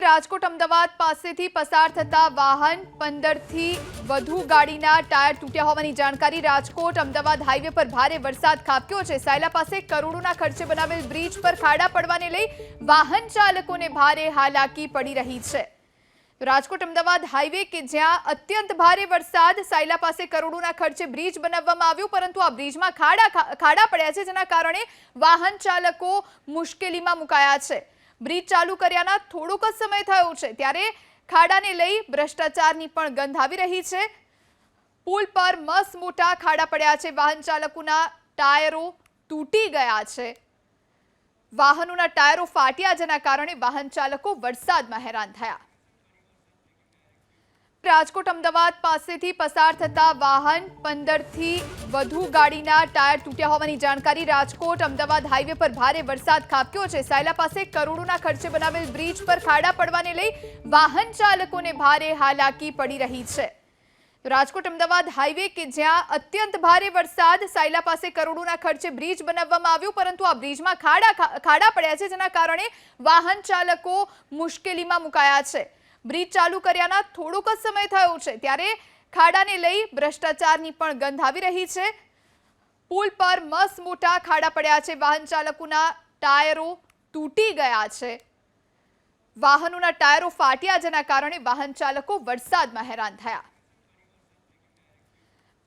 રાજકોટ અમદાવાદ પાસેથી પસાર થતા વાહન 15 થી વધુ ગાડીના ટાયર તૂટ્યા હોવાની જાણકારી। રાજકોટ અમદાવાદ હાઈવે પર ભારે વરસાદ ખાબક્યો છે। સાયલા પાસે કરોડોના ખર્ચે બનાવેલ બ્રિજ પર ખાડા પડવાને લઈ વાહન ચાલકોને ભારે હાલાકી પડી રહી છે। રાજકોટ અમદાવાદ હાઈવે કે જ્યાં અત્યંત ભારે વરસાદ, સાયલા પાસે કરોડોના ખર્ચે બ્રિજ બનાવવામાં આવ્યું, પરંતુ આ બ્રિજમાં ખાડા પડ્યા છે, જેના કારણે વાહન ચાલકો મુશ્કેલીમાં મુકાયા છે। બ્રિજ ચાલુ કર્યાના થોડોક જ સમય થયો છે ત્યારે ખાડાને લઈ ભ્રષ્ટાચારની પણ ગંધ આવી રહી છે। પુલ પર મસ્ત મોટા ખાડા પડ્યા છે, વાહન ચાલકોના ટાયરો તૂટી ગયા છે, વાહનોના ટાયરો ફાટ્યા, જેના કારણે વાહન ચાલકો વરસાદમાં હેરાન થયા। રાજકોટ અમદાવાદ પાસેથી પસાર થતા વાહન 15 થી વધુ ગાડીના ટાયર તૂટ્યા હોવાની જાણકારી। રાજકોટ અમદાવાદ હાઈવે પર ભારે વરસાદ ખાબક્યો છે। સાયલા પાસે કરોડોના ખર્ચે બનાવેલ બ્રિજ પર ખાડા પડવાને લઈ વાહન ચાલકોને ભારે હાલાકી પડી રહી છે। રાજકોટ અમદાવાદ હાઈવે કે જ્યાં અત્યંત ભારે વરસાદ, સાયલા પાસે કરોડોના ખર્ચે બ્રિજ બનાવવામાં આવ્યું, પરંતુ આ બ્રિજમાં ખાડા પડ્યા છે, જેના કારણે વાહન ચાલકો મુશ્કેલીમાં મુકાયા છે। બ્રિજ ચાલુ કર્યાના થોડોક જ સમય થયો છે ત્યારે ખાડાને લઈ ભ્રષ્ટાચારની પણ ગંધ આવી રહી છે। પુલ પર મસ્ત મોટા ખાડા પડ્યા છે, વાહન ચાલકોના ટાયરો તૂટી ગયા છે, વાહનોના ટાયરો ફાટ્યા, જેના કારણે વાહન ચાલકો વરસાદમાં હેરાન થયા।